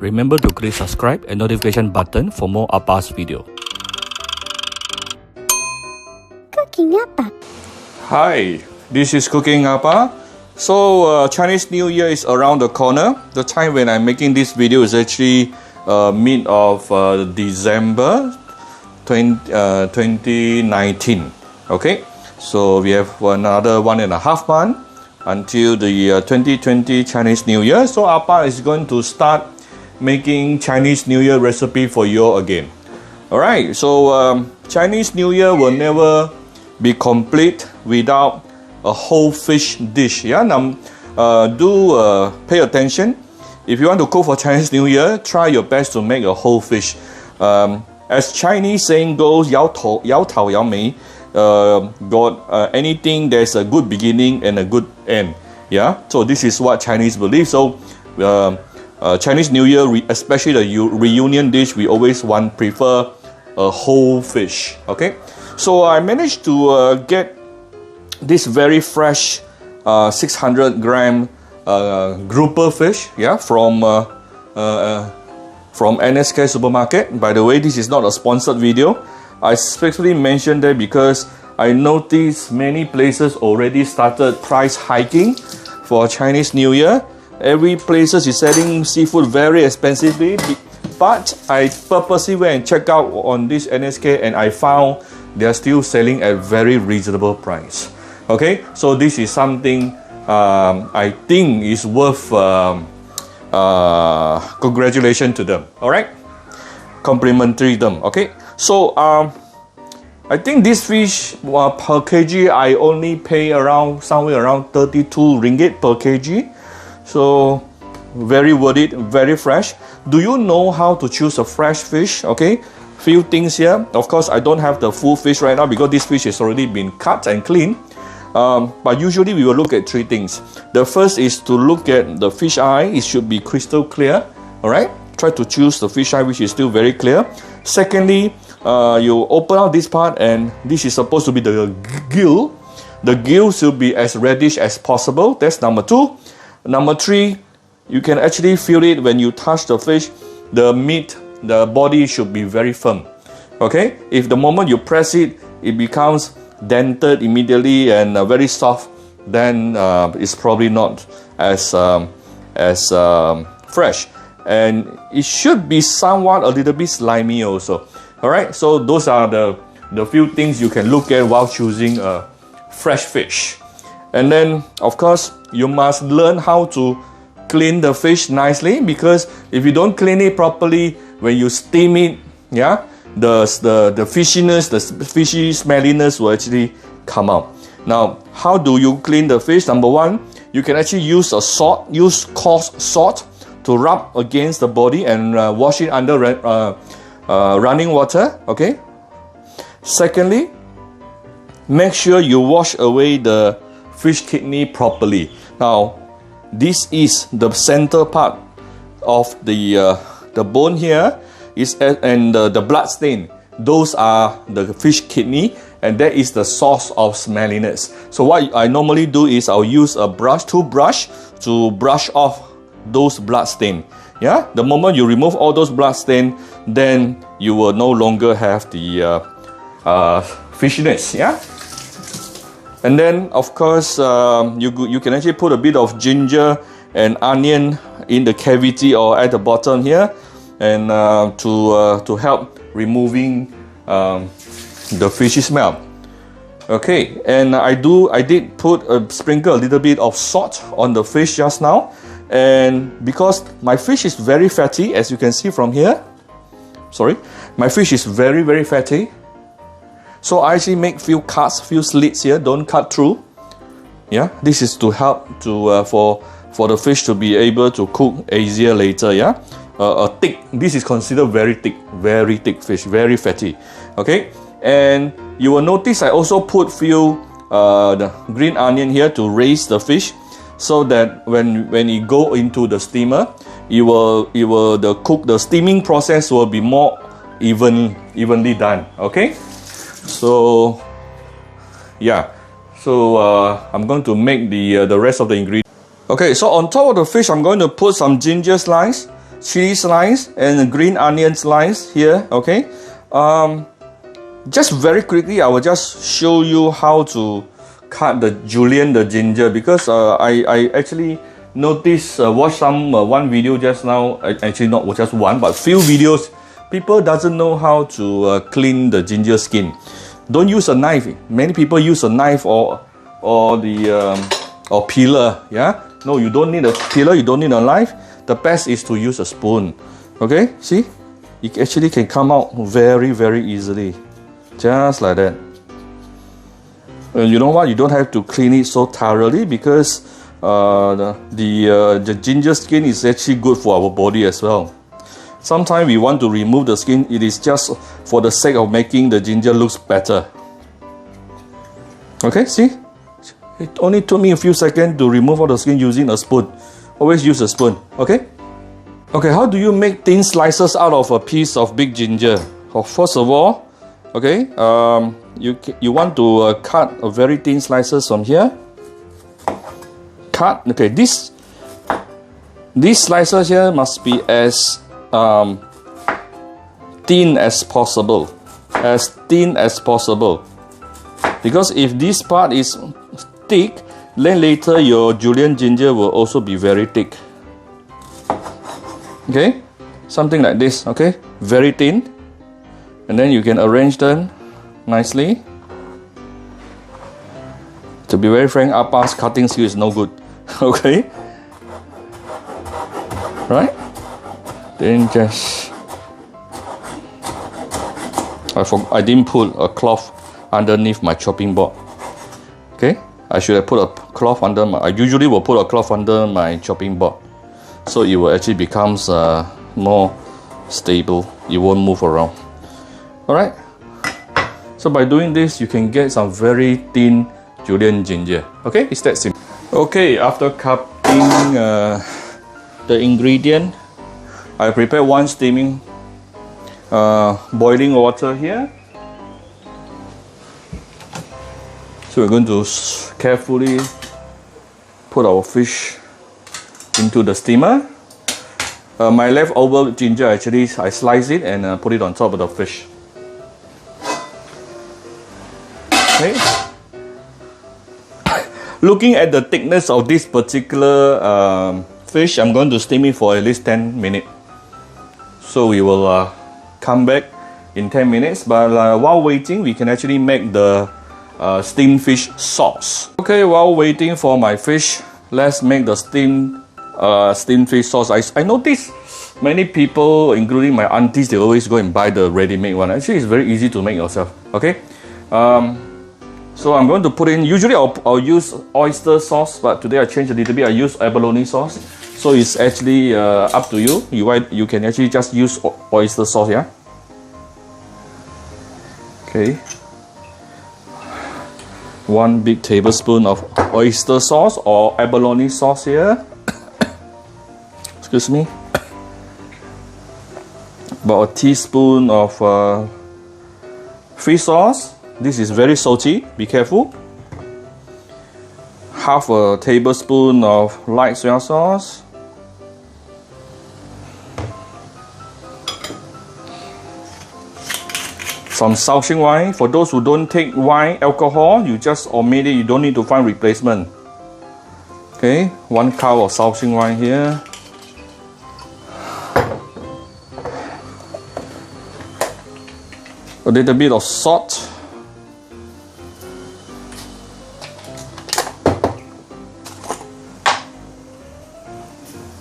Remember to click subscribe and notification button for more Appa's video. Cooking Appa. Hi, this is Cooking Appa. So Chinese New Year is around the corner. The time when I'm making this video is actually mid of December 2019. Okay, so we have another 1.5 months until the 2020 Chinese New Year. So Appa is going to start making Chinese New Year recipe for you again. Alright, so Chinese New Year will never be complete without a whole fish dish. Yeah, now pay attention. If you want to cook for Chinese New Year, try your best to make a whole fish. As Chinese saying goes, 摇头摇尾. Got anything, there's a good beginning and a good end. Yeah, so this is what Chinese believe. So Chinese New Year, especially the reunion dish, we always prefer a whole fish. Okay, so I managed to get this very fresh 600 gram grouper fish, yeah, from NSK supermarket. By the way, this is not a sponsored video. I specifically mentioned that because I noticed many places already started price hiking for Chinese New Year. Every place is selling seafood very expensively, but I purposely went and checked out on this NSK and I found they are still selling at very reasonable price. Okay, so this is something I think is worth congratulations to them. All right, complimentary them. Okay, so I think this fish per kg I only pay somewhere around 32 ringgit per kg. So very worth it, very fresh. Do you know how to choose a fresh fish? Okay, few things here. Of course, I don't have the full fish right now because this fish has already been cut and cleaned. But usually we will look at three things. The first is to look at the fish eye. It should be crystal clear. All right, try to choose the fish eye which is still very clear. Secondly, you open out this part and this is supposed to be the gill. The gill should be as reddish as possible. That's number two. Number three, you can actually feel it when you touch the fish. The meat, the body should be very firm. Okay, if the moment you press it, it becomes dented immediately and very soft, then it's probably not as fresh, and it should be somewhat a little bit slimy also. All right, so those are the few things you can look at while choosing a fresh fish. And then of course you must learn how to clean the fish nicely, because if you don't clean it properly, when you steam it, yeah, the fishiness, the fishy smelliness will actually come out. Now, how do you clean the fish? Number one, you can actually use coarse salt to rub against the body and wash it under running water. Okay. Secondly, make sure you wash away the fish kidney properly. Now, this is the center part of the bone here. And the blood stain, those are the fish kidney, and that is the source of smelliness. So what I normally do is I'll use a toothbrush to brush off those blood stain. Yeah, the moment you remove all those blood stain, then you will no longer have the fishiness. Yeah, and then of course you can actually put a bit of ginger and onion in the cavity or at the bottom here, and to help removing the fishy smell. Okay, and I did sprinkle a little bit of salt on the fish just now, and because my fish is very fatty, as you can see from here. Sorry, my fish is very, very fatty. So I actually make few slits here. Don't cut through. Yeah, this is to help for the fish to be able to cook easier later. Yeah. Thick. This is considered very thick fish, very fatty. Okay, and you will notice I also put few the green onion here to raise the fish, so that when it go into the steamer, the steaming process will be more evenly done. Okay, so yeah, so I'm going to make the rest of the ingredients. Okay, so on top of the fish, I'm going to put some ginger slice. chili slice and green onion slice here. Okay, just very quickly, I will just show you how to cut the Julienne the Ginger, because I actually noticed, watched one video just now, actually not just one, but few videos. People doesn't know how to clean the ginger skin. Don't use a knife. Many people use a knife or peeler. Yeah, no, you don't need a peeler, you don't need a knife. The best is to use a spoon. Okay, see, it actually can come out very, very easily, just like that. And you know what? You don't have to clean it so thoroughly, because the ginger skin is actually good for our body as well. Sometimes we want to remove the skin. It is just for the sake of making the ginger looks better. Okay, see? It only took me a few seconds to remove all the skin using a spoon. Always use a spoon, okay? Okay, how do you make thin slices out of a piece of big ginger? Oh, first of all, okay, you want to cut a very thin slices from here. Cut, okay, these slices here must be as thin as possible. As thin as possible. Because if this part is thick, then later your Julienne ginger will also be very thick. Okay, something like this, okay, very thin. And then you can arrange them nicely. To be very frank, Appa's cutting skill is no good. Okay, right? Then just I didn't put a cloth underneath my chopping board. Okay, I should have put a cloth under I usually will put a cloth under my chopping board, so it will actually becomes more stable. It won't move around. Alright, so by doing this, you can get some very thin Julienne ginger. Okay, it's that simple. Okay, after cutting the ingredient, I prepared one steaming boiling water here. So we're going to carefully put our fish into the steamer. My leftover ginger, actually, I slice it and put it on top of the fish. Okay. Looking at the thickness of this particular fish, I'm going to steam it for at least 10 minutes. So we will come back in 10 minutes. But while waiting, we can actually make the steamed fish sauce. Okay, while waiting for my fish, let's make the steamed fish sauce. I noticed many people, including my aunties, they always go and buy the ready-made one. Actually, it's very easy to make yourself. Okay. So I'm going to put in, usually I'll use oyster sauce, but today I changed a little bit. I use abalone sauce. So it's actually up to you. You can actually just use oyster sauce, yeah? Okay. 1 big tablespoon of oyster sauce or abalone sauce here. Excuse me. About a teaspoon of fish sauce. This is very salty, be careful. Half a tablespoon of light soy sauce. Some CNY. For those who don't take wine alcohol, you just omit it. You don't need to find replacement. Okay, 1 cup of CNY here. A little bit of salt.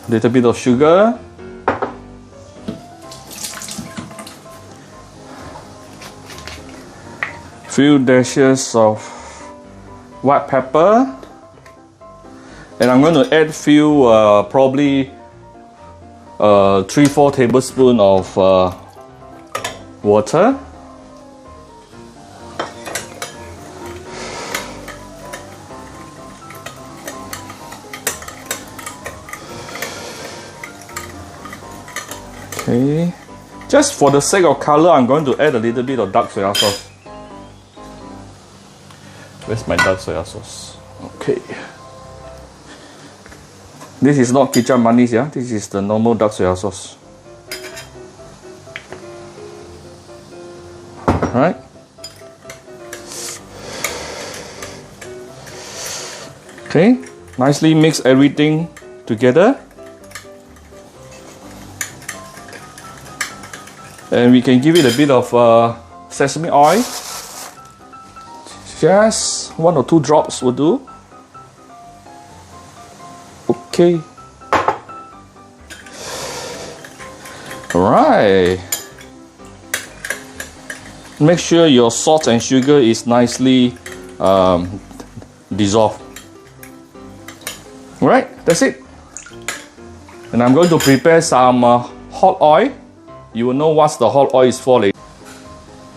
Little bit of sugar. Few dashes of white pepper, and I'm going to add few probably 3-4 tablespoons of water. Okay, just for the sake of color, I'm going to add a little bit of dark soy sauce. Where's my dark soy sauce? Okay. This is not kicap manis, yeah. This is the normal dark soya sauce. Alright. Okay, nicely mix everything together. And we can give it a bit of sesame oil. Just 1 or 2 drops will do. Okay. Alright. Make sure your salt and sugar is nicely dissolved. Alright, that's it. And I'm going to prepare some hot oil. You will know what the hot oil is for later.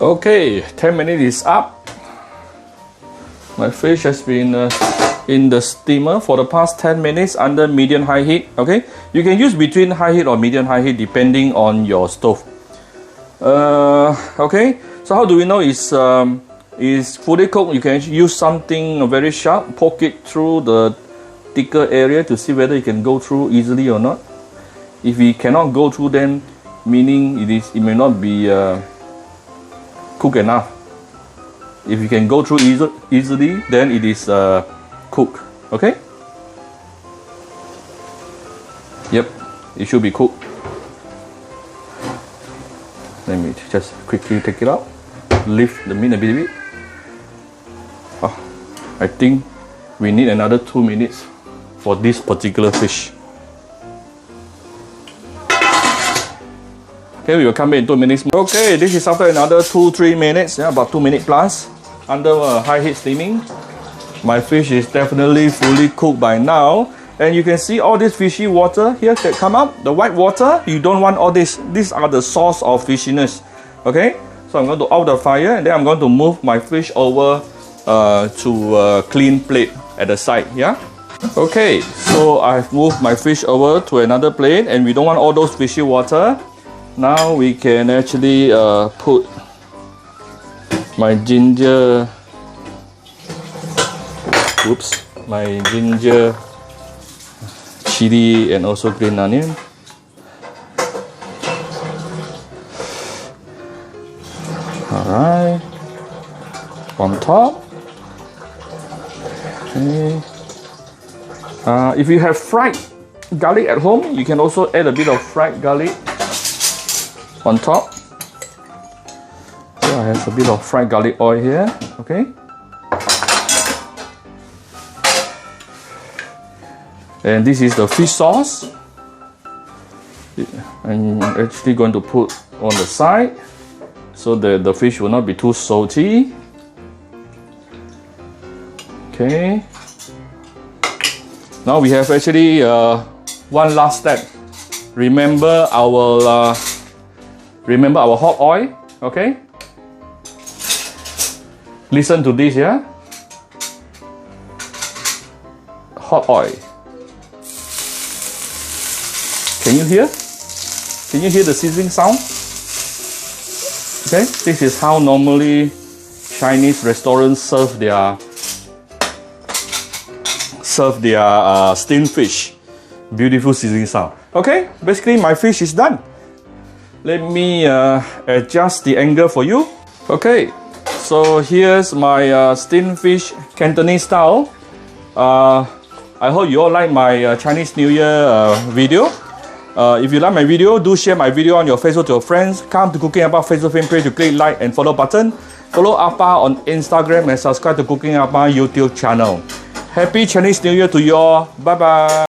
Okay, 10 minutes is up. My fish has been in the steamer for the past 10 minutes under medium-high heat. Okay, you can use between high heat or medium-high heat depending on your stove. Okay, so how do we know it's fully cooked? You can use something very sharp, poke it through the thicker area to see whether it can go through easily or not. If it cannot go through, then meaning it may not be cooked enough. If you can go through easily, then it is cooked. Okay? Yep, it should be cooked. Let me just quickly take it out. Lift the meat a bit. Oh, I think we need another 2 minutes for this particular fish. Okay, we will come back in 2 minutes. Okay, this is after another 2-3 minutes, yeah, about 2 minutes plus, under high heat steaming. My fish is definitely fully cooked by now, and you can see all this fishy water here that come up. The white water, you don't want all this. These are the source of fishiness. Okay, so I'm going to off the fire, and then I'm going to move my fish over to a clean plate at the side. Yeah. Okay, so I've moved my fish over to another plate, and we don't want all those fishy water. Now we can actually put my ginger, my ginger, chili, and also green onion. Alright, on top. Okay. If you have fried garlic at home, you can also add a bit of fried garlic on top. So I have a bit of fried garlic oil here. Okay. And this is the fish sauce. I'm actually going to put on the side so that the fish will not be too salty. Okay. Now we have actually one last step. Remember our hot oil. Okay. Listen to this, yeah. Hot oil. Can you hear? Can you hear the sizzling sound? Okay, this is how normally Chinese restaurants serve their steamed fish. Beautiful sizzling sound. Okay, basically my fish is done. Let me adjust the angle for you. Okay, so here's my steamed fish Cantonese style. I hope you all like my Chinese New Year video. If you like my video, do share my video on your Facebook to your friends. Come to Cooking Appa Facebook fan page to click like and follow button. Follow Appa on Instagram and subscribe to Cooking Appa YouTube channel. Happy Chinese New Year to you all. Bye bye.